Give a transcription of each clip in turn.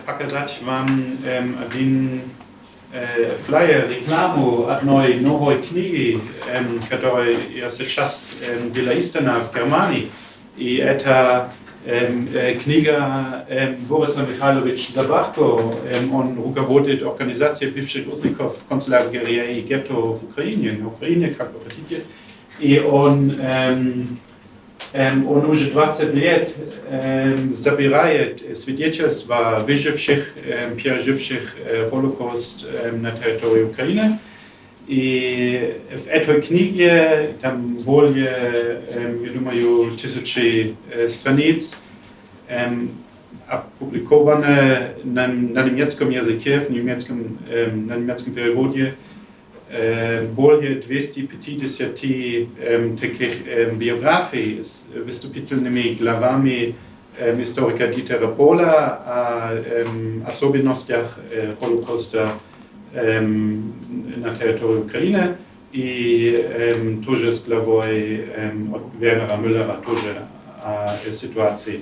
Показать вам один флаер, рекламу одной новой книги, которая сейчас была издана в Германии. И это книга Бориса Михайловича Забахко. Он руководит организацией бывших узников концлагеря и гетто в Украине, как вы хотите. И он уже 20 лет собирает свидетельства выживших, переживших Холокост на территории Украины. И в этой книге там более, я думаю, 1000 страниц опубликованы на немецком языке, на немецком переводе. Более 250 таких биографий с выступительными главами историка Дитера Пола о особенностях Холокоста на территории Украины и тоже с главой Вернера Мюллера тоже о ситуации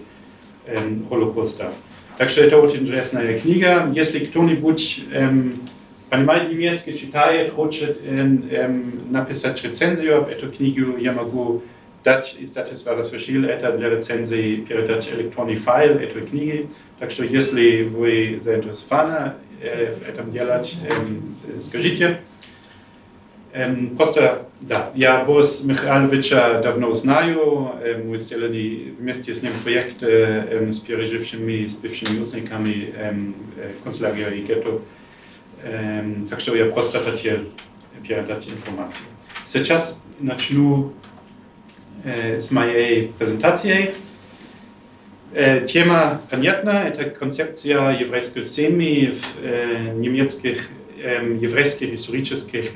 Холокоста. Так что это очень интересная книга. Если кто-нибудь понимает немецкий, читает, хочет написать рецензию об эту книгу, я могу дать, издательство разрешило это для рецензии, передать электронный файл этой книги. Так что если вы заинтересованы в этом делать, скажите. Просто, да, я Бориса Михайловича давно знаю, мы сделали вместе с ним проект с пережившими, с бывшими узниками концлагеря и гетто. Так что я просто хотел передать информацию. Сейчас начну с моей презентацией. Тема понятна, это концепция еврейской семьи в немецких еврейских исторических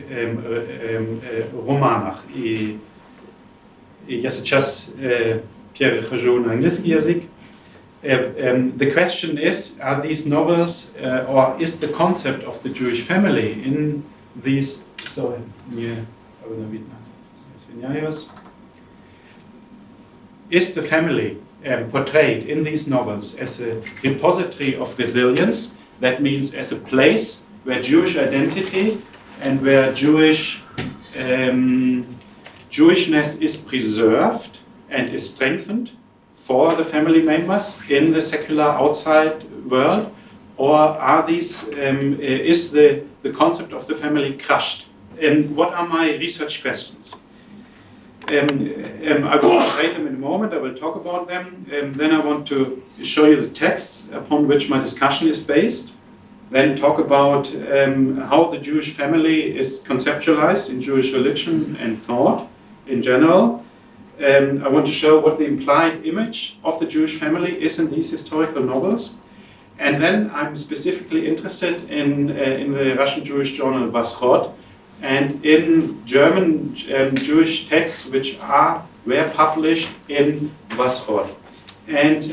романах. И я сейчас перехожу на английский язык. The question is, are these novels, or is the concept of the Jewish family in these... Sorry, is the family portrayed in these novels as a repository of resilience? That means as a place where Jewish identity and where Jewishness is preserved and is strengthened for the family members in the secular outside world, or are these, is the concept of the family crushed? What are my research questions? I will write them in a moment, I will talk about them. Then I want to show you the texts upon which my discussion is based. Then talk about how the Jewish family is conceptualized in Jewish religion and thought in general. I want to show what the implied image of the Jewish family is in these historical novels. And then I'm specifically interested in the Russian Jewish journal Vasrod and in German Jewish texts which were published in Vasrod. And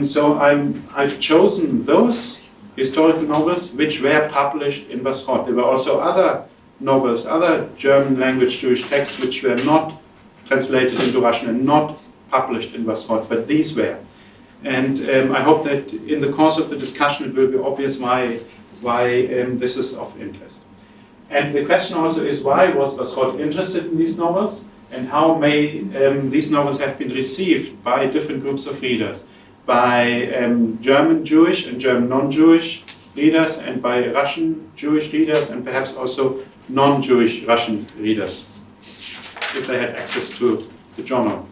so I've chosen those historical novels which were published in Vasrod. There were also other novels, other German language Jewish texts which were not translated into Russian and not published in Vasrod, but these were. And I hope that in the course of the discussion it will be obvious why this is of interest. And the question also is, why was Vasrod interested in these novels, and how may these novels have been received by different groups of readers, by German Jewish and German non-Jewish readers, and by Russian Jewish readers, and perhaps also non-Jewish Russian readers, if they had access to the journal.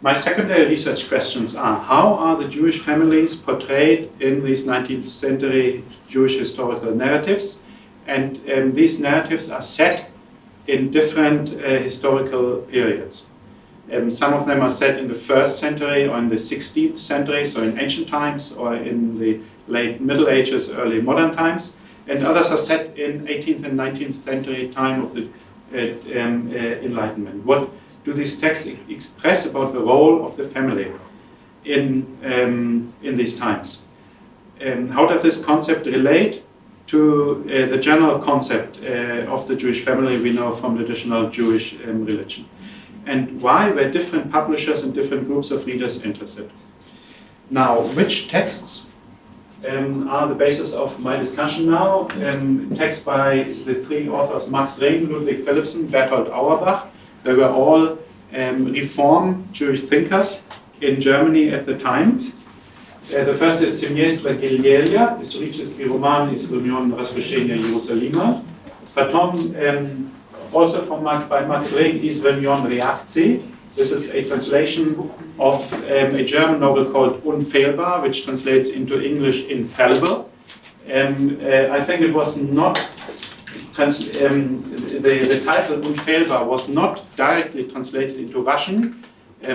My secondary research questions are, how are the Jewish families portrayed in these 19th century Jewish historical narratives? And these narratives are set in different historical periods. Some of them are set in the 1st century or in the 16th century, so in ancient times, or in the late Middle Ages, early modern times. And others are set in 18th and 19th century time of the Enlightenment. What do these texts express about the role of the family in these times? How does this concept relate to the general concept of the Jewish family we know from the traditional Jewish religion? And why were different publishers and different groups of readers interested? Now, which texts are the basis of my discussion now. Text by the three authors Max Rehn, Ludwig Philippson, Bertolt Auerbach. They were all Reform Jewish thinkers in Germany at the time. The first is Семьи Evangelия, исторический роман из времен Возвращения Иерусалима. Потом, also by Max Rehn, is времен реакции. This is a translation of a German novel called Unfehlbar, which translates into English infallible. I think it was not, the title Unfehlbar was not directly translated into Russian,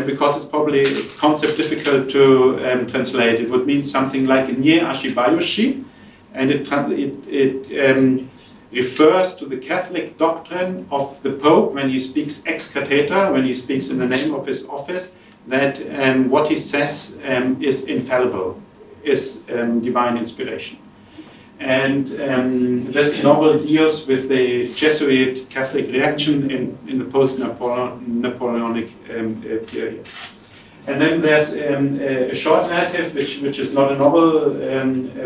because it's probably a concept difficult to translate. It would mean something like Nie ошибающий, and it refers to the Catholic doctrine of the Pope when he speaks ex cathedra, when he speaks in the name of his office, that what he says is infallible, is divine inspiration. And this novel deals with the Jesuit Catholic reaction in the post-Napoleonic period. And then there's a short narrative, which is not a novel,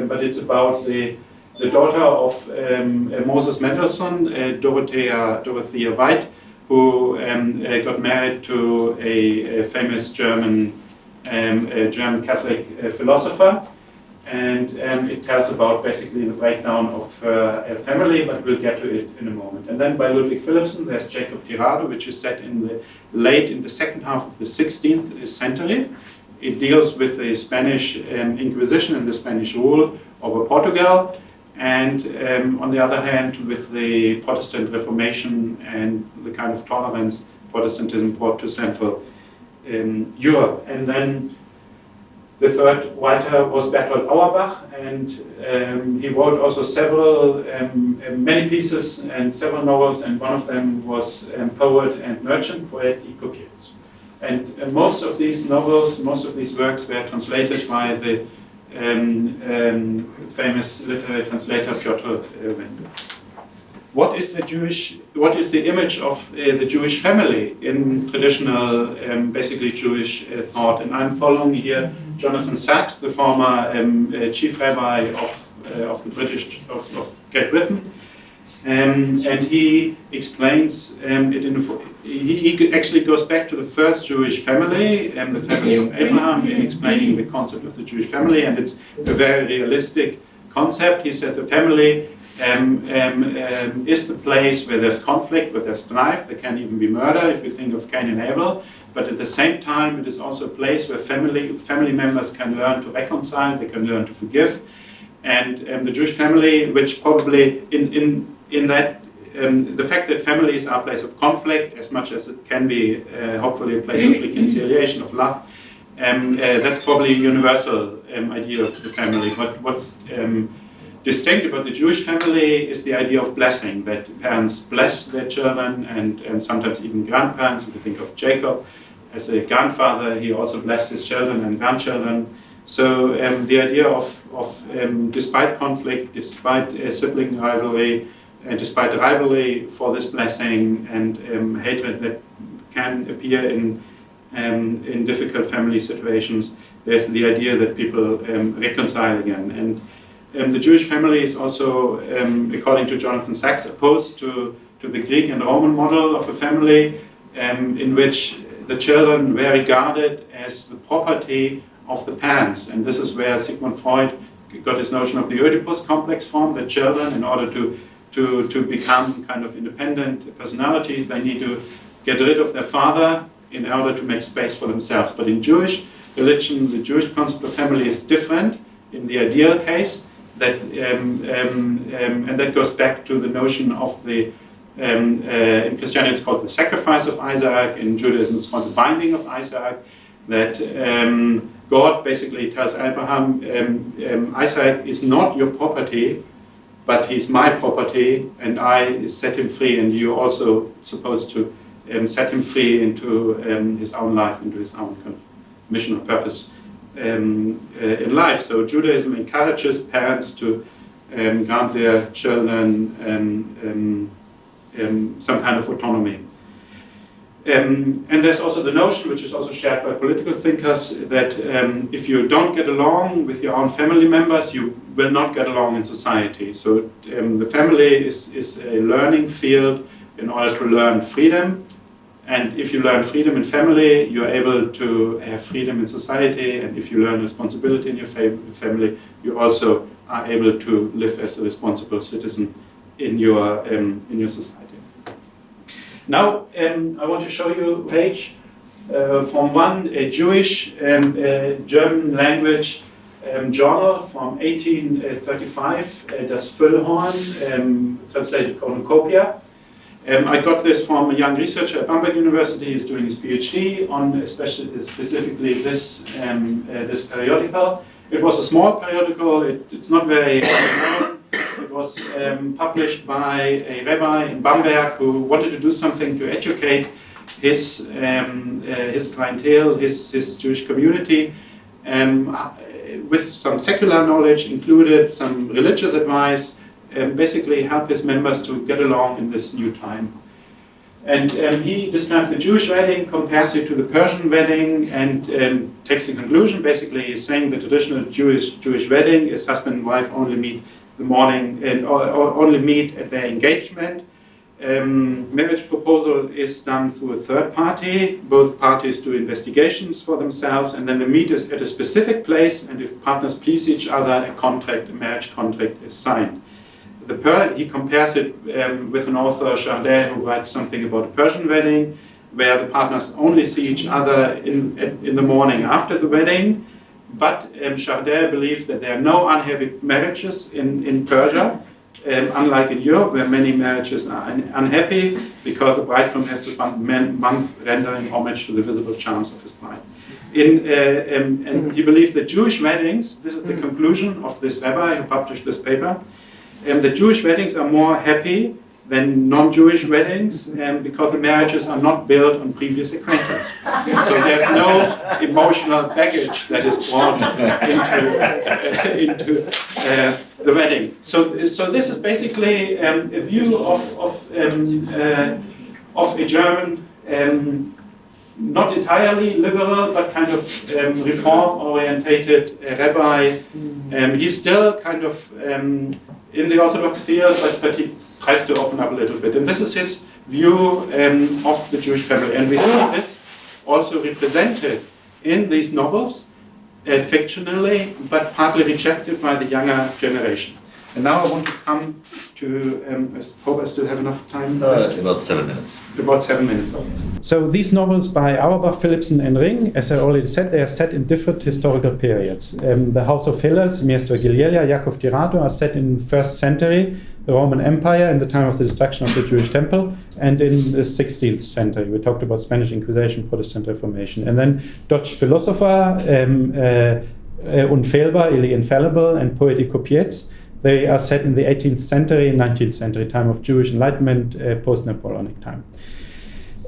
but it's about the daughter of Moses Mendelssohn, Dorothea White, who got married to a famous German Catholic philosopher. And it tells about basically the breakdown of a family, but we'll get to it in a moment. And then by Ludwig Philippson, there's Jacob Tirado, which is set in the second half of the 16th century. It deals with the Spanish Inquisition and the Spanish rule over Portugal, and on the other hand, with the Protestant Reformation and the kind of tolerance Protestantism brought to Central Europe. And then the third writer was Bertolt Auerbach, and he wrote also many pieces and several novels, and one of them was Poet and Merchant, Poet y Coquets. And most of these novels, most of these works were translated by the famous literary translator Piotr Wendel. What is the image of the Jewish family in traditional, basically Jewish thought? And I'm following here Jonathan Sacks, the former chief rabbi of Great Britain, and he explains it he actually goes back to the first Jewish family, the family of Abraham, in explaining the concept of the Jewish family, and it's a very realistic concept. He says the family is the place where there's conflict, where there's strife. There can even be murder if you think of Cain and Abel. But at the same time, it is also a place where family members can learn to reconcile, they can learn to forgive. And the Jewish family, which probably in that, the fact that families are a place of conflict, as much as it can be hopefully a place of reconciliation, of love, that's probably a universal idea of the family. But what's distinct about the Jewish family is the idea of blessing, that parents bless their children, and sometimes even grandparents. If you think of Jacob as a grandfather, he also blessed his children and grandchildren. So the idea of despite conflict, despite sibling rivalry, despite the rivalry for this blessing and hatred that can appear in difficult family situations, there's the idea that people reconcile again. And the Jewish family is also, according to Jonathan Sacks, opposed to the Greek and Roman model of a family, in which the children were regarded as the property of the parents. And this is where Sigmund Freud got his notion of the Oedipus complex from, that children, in order to become kind of independent personalities, they need to get rid of their father in order to make space for themselves. But in Jewish religion, the Jewish concept of family is different in the ideal case, that and that goes back to the notion of the in Christianity it's called the sacrifice of Isaac, in Judaism it's called the binding of Isaac, that God basically tells Abraham, Isaac is not your property, but he's my property, and I set him free, and you're also supposed to set him free into his own life, into his own kind of mission or purpose in life. So Judaism encourages parents to grant their children some kind of autonomy. And there's also the notion, which is also shared by political thinkers, that if you don't get along with your own family members, you will not get along in society. So the family is a learning field in order to learn freedom. And if you learn freedom in family, you're able to have freedom in society. And if you learn responsibility in your family, you also are able to live as a responsible citizen in your society. Now, I want to show you a page from one Jewish German language journal from 1835, Das Füllhorn, translated Cornucopia. I got this from a young researcher at Bamberg University. He's doing his PhD on specifically this periodical. It was a small periodical. It's not very known. It was published by a rabbi in Bamberg who wanted to do something to educate his clientele, his Jewish community, with some secular knowledge included, some religious advice, basically help his members to get along in this new time. And he describes the Jewish wedding, compares it to the Persian wedding, and takes the conclusion. Basically, he's saying the traditional Jewish wedding is husband and wife only meet the morning and only meet at their engagement. Marriage proposal is done through a third party. Both parties do investigations for themselves, and then the meet is at a specific place. And if partners please each other, a marriage contract is signed. He compares it with an author, Chardin, who writes something about a Persian wedding, where the partners only see each other in the morning after the wedding. But Chardin believes that there are no unhappy marriages in Persia, unlike in Europe, where many marriages are unhappy because the bridegroom has to spend months rendering homage to the visible charms of his bride. And he believes that Jewish weddings, this is the conclusion of this rabbi who published this paper, the Jewish weddings are more happy than non-Jewish weddings because the marriages are not built on previous acquaintance. So there's no emotional baggage that is brought into the wedding. So this is basically a view of a German, not entirely liberal, but kind of reform-orientated rabbi. He's still kind of in the Orthodox field, but he tries to open up a little bit. And this is his view of the Jewish family. And we see this also represented in these novels, fictionally, but partly rejected by the younger generation. And now I want to come to, I hope I still have enough time. About 7 minutes. About 7 minutes, okay. So these novels by Auerbach, Philipson and Ring, as I already said, they are set in different historical periods. The House of Hillels, Miestro Gilielia, Yakov Girato are set in the 1st century, the Roman Empire in the time of the destruction of the Jewish temple, and in the 16th century. We talked about Spanish Inquisition, Protestant Reformation. And then Dutch philosopher, Unfehlbar, ili infallible, and Poetic Copiets. They are set in the 18th century, 19th century, time of Jewish Enlightenment, post-Napoleonic time.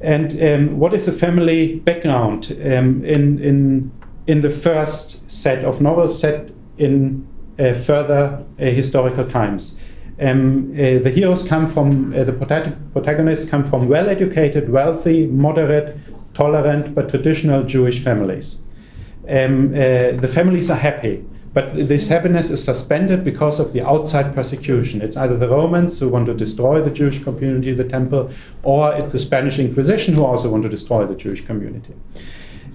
And what is the family background in the first set of novels set in further historical times? The heroes come from, the protagonists come from well-educated, wealthy, moderate, tolerant, but traditional Jewish families. The families are happy. But this happiness is suspended because of the outside persecution. It's either the Romans who want to destroy the Jewish community, the temple, or it's the Spanish Inquisition who also want to destroy the Jewish community.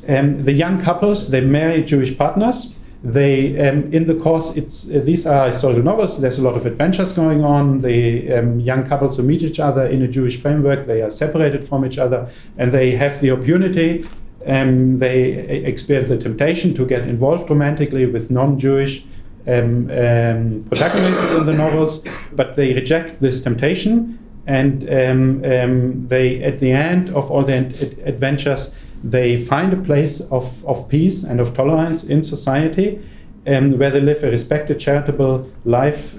The young couples, they marry Jewish partners. They, in the course, these are historical novels. There's a lot of adventures going on. The young couples who meet each other in a Jewish framework, they are separated from each other, and they have the opportunity. They experience the temptation to get involved romantically with non-Jewish protagonists in the novels, but they reject this temptation, and they, at the end of all the adventures, they find a place of peace and of tolerance in society, where they live a respected, charitable life,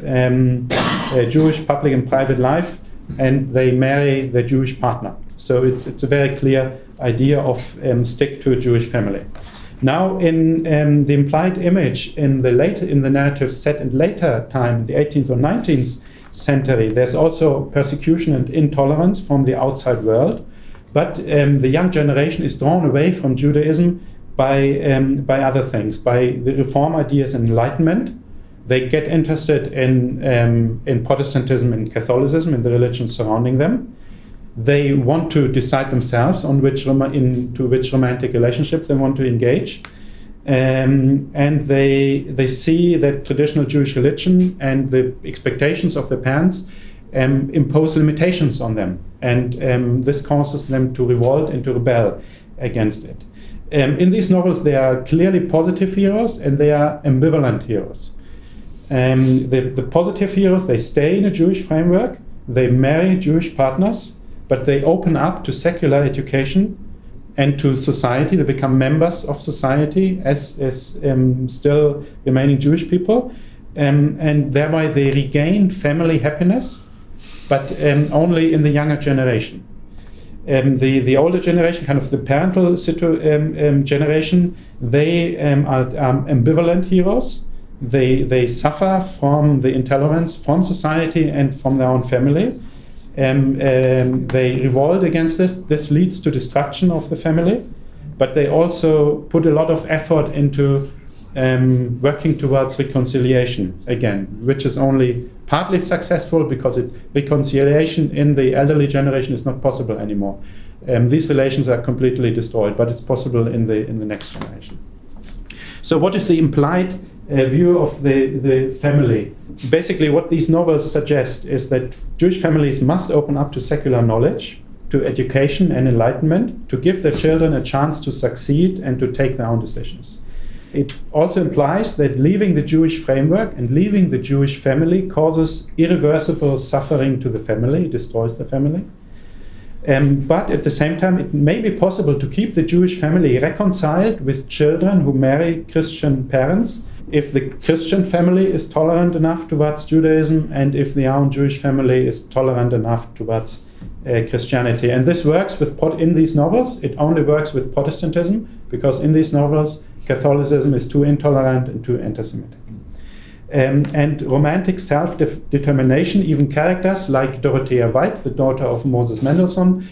Jewish public and private life, and they marry their Jewish partner. So it's a very clear idea of stick to a Jewish family. Now, in the implied image in the narrative set in later time, the 18th or 19th century, there's also persecution and intolerance from the outside world. But the young generation is drawn away from Judaism by other things, by the reform ideas and Enlightenment. They get interested in Protestantism and Catholicism and the religions surrounding them. They want to decide themselves on into which romantic relationship they want to engage. And they see that traditional Jewish religion and the expectations of their parents impose limitations on them. And this causes them to revolt and to rebel against it. In these novels, there are clearly positive heroes and there are ambivalent heroes. The positive heroes, they stay in a Jewish framework, they marry Jewish partners, but they open up to secular education and to society. They become members of society as still remaining Jewish people, and thereby they regain family happiness, but only in the younger generation. The older generation, kind of the parental generation, they are ambivalent heroes. They suffer from the intolerance from society and from their own family. They revolt against this. This leads to destruction of the family, but they also put a lot of effort into working towards reconciliation again, which is only partly successful because reconciliation in the elderly generation is not possible anymore. These relations are completely destroyed, but it's possible in the next generation. So what is the implied view of the family? Basically, what these novels suggest is that Jewish families must open up to secular knowledge, to education and enlightenment, to give their children a chance to succeed and to take their own decisions. It also implies that leaving the Jewish framework and leaving the Jewish family causes irreversible suffering to the family, it destroys the family. But at the same time, it may be possible to keep the Jewish family reconciled with children who marry Christian parents if the Christian family is tolerant enough towards Judaism and if the own Jewish family is tolerant enough towards Christianity. And this works in these novels. It only works with Protestantism because in these novels, Catholicism is too intolerant and too anti-Semitic. And romantic self-determination, even characters like Dorothea White, the daughter of Moses Mendelssohn,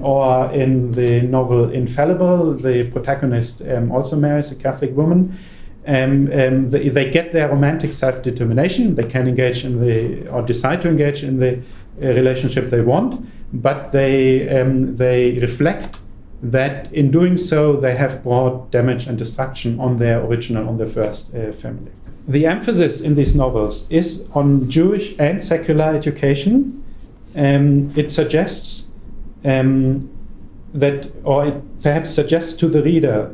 or in the novel Infallible, the protagonist also marries a Catholic woman. They get their romantic self-determination. They can engage or decide to engage in the relationship they want, but they reflect that in doing so they have brought damage and destruction on their first family. The emphasis in these novels is on Jewish and secular education. It suggests it perhaps suggests to the reader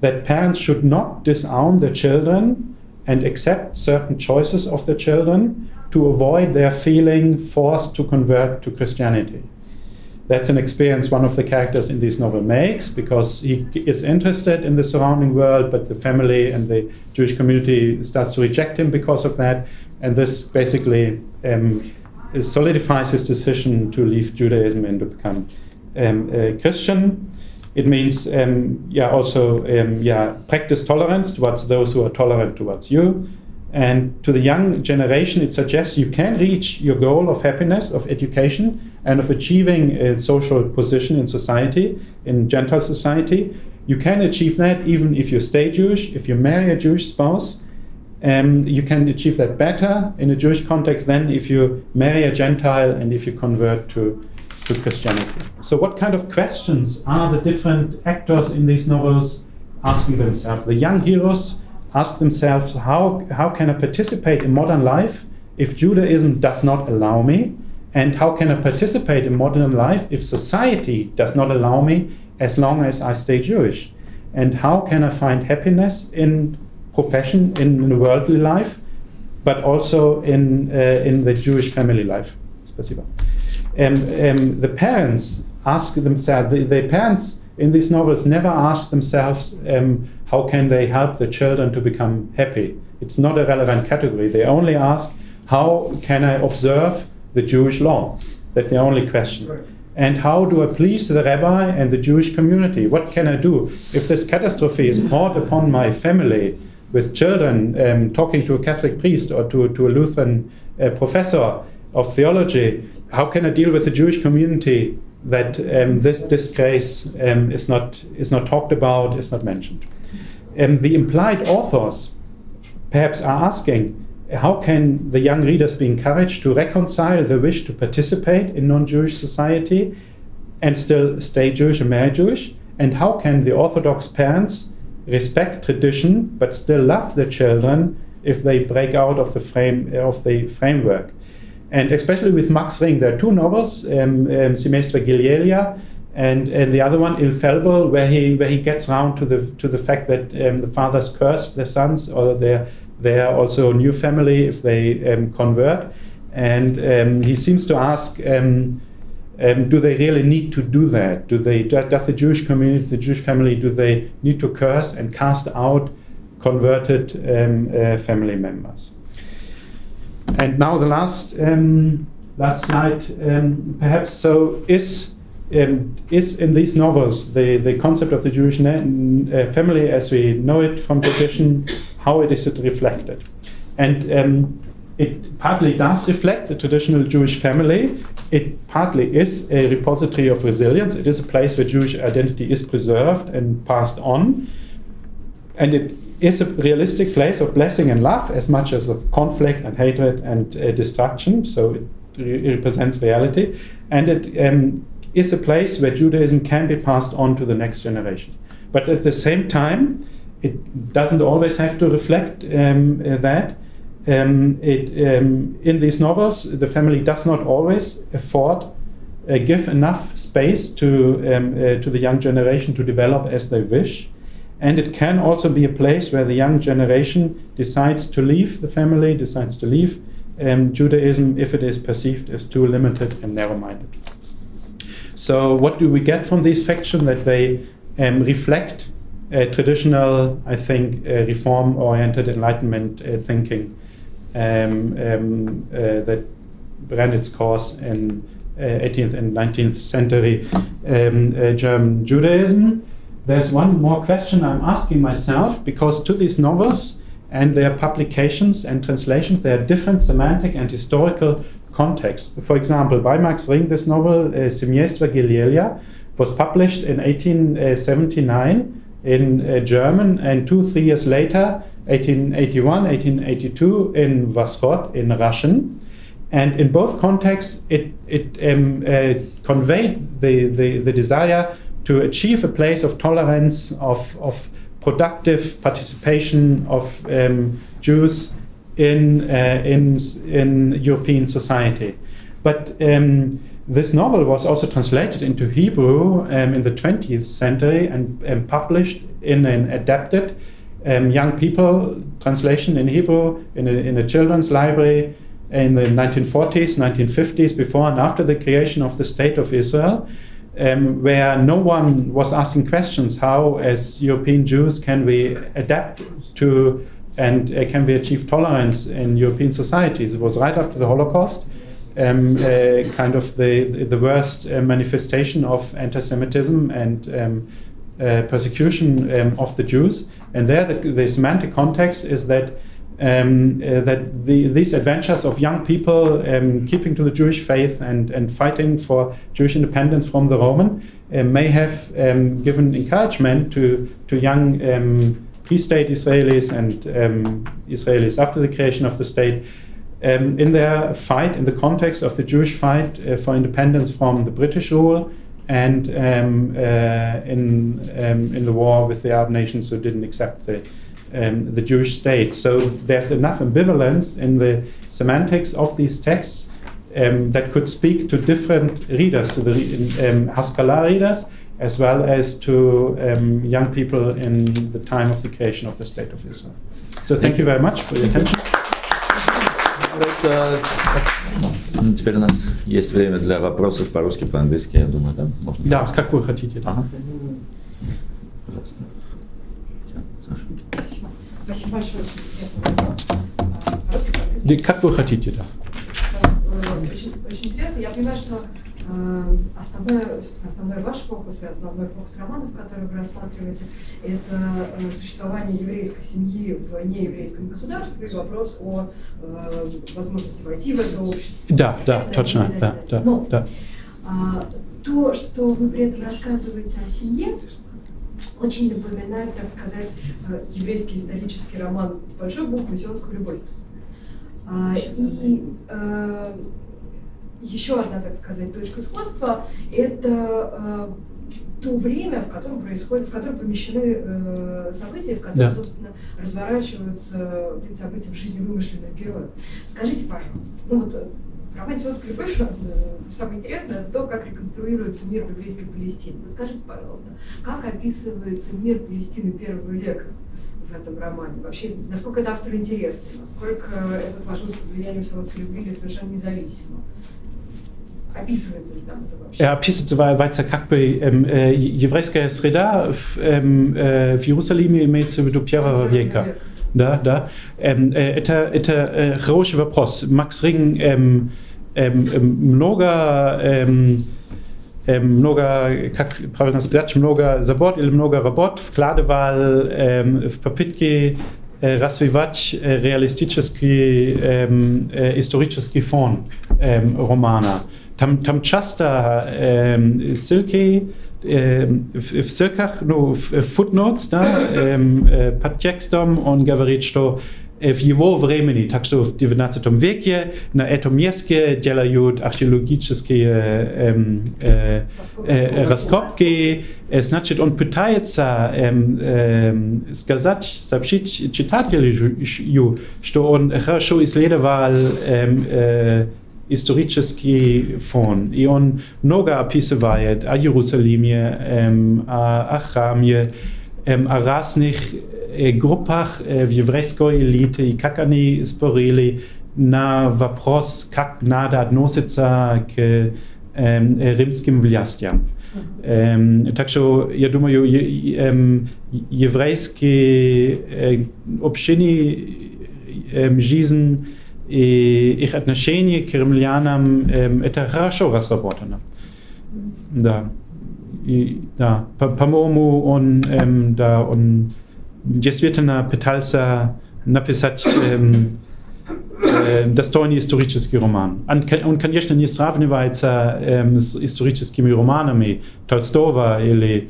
that parents should not disown their children and accept certain choices of their children to avoid their feeling forced to convert to Christianity. That's an experience one of the characters in this novel makes because he is interested in the surrounding world, but the family and the Jewish community starts to reject him because of that. And this basically solidifies his decision to leave Judaism and to become a Christian. It means practice tolerance towards those who are tolerant towards you. And to the young generation, it suggests you can reach your goal of happiness, of education, and of achieving a social position in society, in Gentile society. You can achieve that even if you stay Jewish, if you marry a Jewish spouse. You can achieve that better in a Jewish context than if you marry a Gentile and if you convert to Christianity. So what kind of questions are the different actors in these novels asking themselves? The young heroes ask themselves, how can I participate in modern life if Judaism does not allow me? And how can I participate in modern life if society does not allow me as long as I stay Jewish? And how can I find happiness in profession, in the worldly life, but also in the Jewish family life? The parents ask themselves, the parents in these novels never ask themselves how can they help the children to become happy. It's not a relevant category. They only ask, how can I observe the Jewish law? That's the only question. Right. And how do I please the rabbi and the Jewish community? What can I do? If this catastrophe is brought upon my family with children talking to a Catholic priest or to a Lutheran professor of theology, how can I deal with the Jewish community that this disgrace is not talked about, is not mentioned. The implied authors perhaps are asking, how can the young readers be encouraged to reconcile the wish to participate in non-Jewish society and still stay Jewish and marry Jewish? And how can the Orthodox parents respect tradition but still love their children if they break out of the framework? And especially with Max Ring, there are two novels, Semestra Gilielia and the other one, Il Felbel, where he gets round to the fact that the fathers curse their sons, or they are also a new family if they convert. And he seems to ask, do they really need to do that? Does the Jewish community, the Jewish family, do they need to curse and cast out converted family members? And now the last slide, perhaps. So is in these novels the concept of the Jewish family as we know it from tradition, how is it reflected? And it partly does reflect the traditional Jewish family. It partly is a repository of resilience. It is a place where Jewish identity is preserved and passed on. And it is a realistic place of blessing and love as much as of conflict and hatred and destruction. So it represents reality. And it is a place where Judaism can be passed on to the next generation. But at the same time, it doesn't always have to reflect that. In these novels, the family does not always give enough space to the young generation to develop as they wish. And it can also be a place where the young generation decides to leave the family, decides to leave Judaism if it is perceived as too limited and narrow-minded. So what do we get from these fictions? That they reflect traditional, I think, reform-oriented Enlightenment thinking that ran its course in 18th and 19th century German Judaism. There's one more question I'm asking myself, because to these novels and their publications and translations, there are different semantic and historical contexts. For example, by Max Ring, this novel, Semestra Gilielia, was published in 1879 in German, and 2-3 years later, 1881, 1882, in Vasrot, in Russian. And in both contexts, it conveyed the desire to achieve a place of tolerance, of productive participation of Jews in European society. But this novel was also translated into Hebrew in the 20th century and published in an adapted young people translation in Hebrew in a children's library in the 1940s, 1950s, before and after the creation of the State of Israel. Where no one was asking questions, how as European Jews can we adapt to and can we achieve tolerance in European societies. It was right after the Holocaust, kind of the worst manifestation of anti-Semitism and persecution of the Jews. And there the semantic context is that these adventures of young people keeping to the Jewish faith and fighting for Jewish independence from the Roman may have given encouragement to young pre-state Israelis and Israelis after the creation of the state in their fight, in the context of the Jewish fight for independence from the British rule and in the war with the Arab nations who didn't accept the Jewish state. So there's enough ambivalence in the semantics of these texts that could speak to different readers, to the Haskalah readers, as well as to young people in the time of the creation of the State of Israel. So thank you very much for your attention. Теперь у нас есть время для вопросов по-русски, по-английски, я думаю, да? Можно? Да, как вы хотите. Ага. Пожалуйста. Спасибо. Спасибо большое. Как вы хотите, да. Очень интересно. Я понимаю, что основной ваш фокус и основной фокус романов, которые вы рассматриваете, это существование еврейской семьи в нееврейском государстве и вопрос о возможности войти в это общество. Да, точно. Да. то, что вы при этом рассказываете о семье, очень напоминает, так сказать, еврейский исторический роман с большой буквы «Сионскую любовь». И еще одна, так сказать, точка сходства – это то время, в котором помещены события, в котором, собственно, разворачиваются эти события в жизни вымышленных героев. Скажите, пожалуйста, в романе «Сионская любовь» самое интересное – то, как реконструируется мир в еврейской Палестине. Вот скажите, пожалуйста, как описывается мир Палестины первого века в этом романе? Вообще, насколько это автору интересно, насколько это сложилось под влиянием «Сионской любви» или совершенно независимо? Описывается ли там это вообще? Описывается как бы еврейская среда в Иерусалиме имеется в виду первого века. Да. Это хороший вопрос. Макс Ring как правильно сказать, много забот или много работ вкладывал в попытки развивать реалистический исторический фон романа. Там часто ссылки в ссылках, в footnotes, под текстом он говорит, что в его времени, так что в XIX веке на этом месте делают археологические раскопки. Значит, он пытается сообщить читателю, что он хорошо исследовал исторический фон. И он много описывает о Иерусалиме, о храме, о разных группах в еврейской элите, и как они спорили на вопрос, как надо относиться к римским властям. Так что, я думаю, еврейские общины, жизнь и их отношение к римлянам, это хорошо разработано. Да. И, да, по-моему, он действительно пытался написать достойный исторический роман. Он, конечно, не сравнивается с историческими романами Толстого или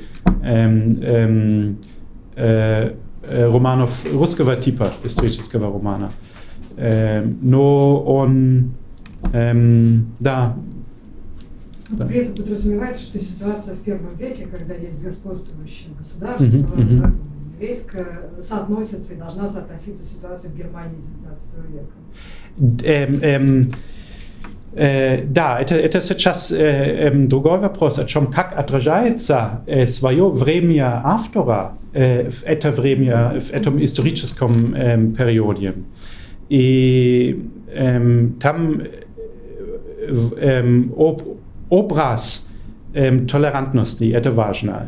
романов русского типа исторического романа. Но он, да. При этом подразумевается, что ситуация в первом веке, когда есть господствующее государство, еврейское, соотносится и должна соотноситься ситуация в Германии XIX века. Да, это сейчас другой вопрос, о чем, как отражается свое время автора в это время, в этом историческом периоде. И там образ толерантности, это важно,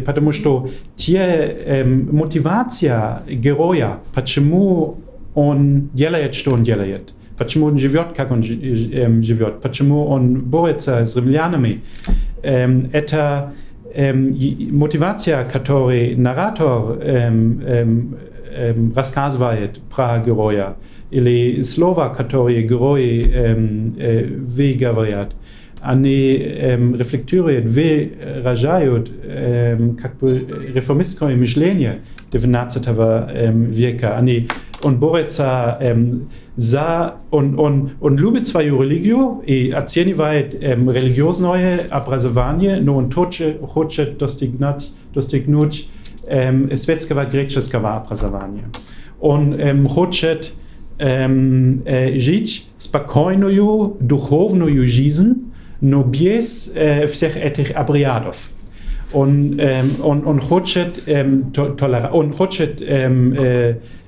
потому что те мотивация героя, почему он делает, что он делает, почему он живет, как он живет, почему он борется с римлянами, это мотивация, которую наратор рассказывает про героя, или слова, которые герои выговаривают, они рефлектируют, выражают как бы реформистское мышление XIX века. Он борется он любит свою религию и оценивает религиозное образование, но он хочет достигнуть светского греческого образования. Он хочет жить спокойную духовную жизнь, но без всех этих обрядов. Он хочет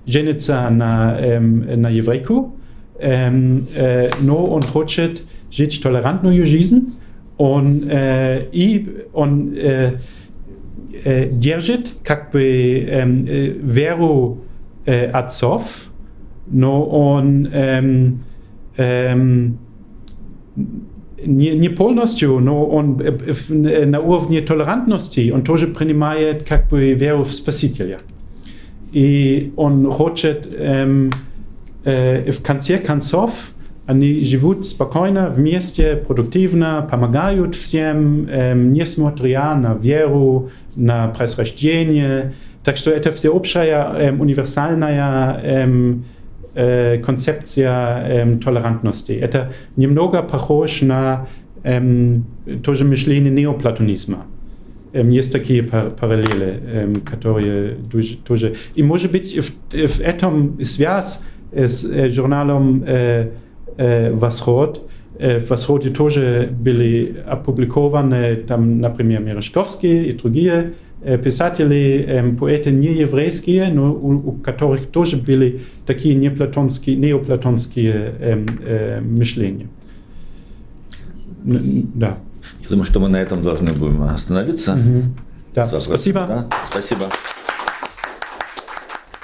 жениться на еврейку, но он хочет жить толерантную жизнь, он держит как бы веру отцов, но он не полностью, но он на уровне толерантности, он тоже принимает как бы веру в Спасителя. И он хочет в конце концов Они живут спокойно, вместе, продуктивно, помогают всем, несмотря на веру, на происхождение. Так что это всеобщая, универсальная концепция толерантности. Это немного похоже на тоже мышление неоплатонизма. Есть такие параллели, которые тоже... И может быть в этом связь с журналом «Восход». В «Восходе» тоже были опубликованы, там, например, Мережковский и другие писатели, поэты нееврейские, но у которых тоже были такие неоплатонские мышления. Да. Я думаю, что мы на этом должны будем остановиться. Да. Спасибо. Да? Спасибо.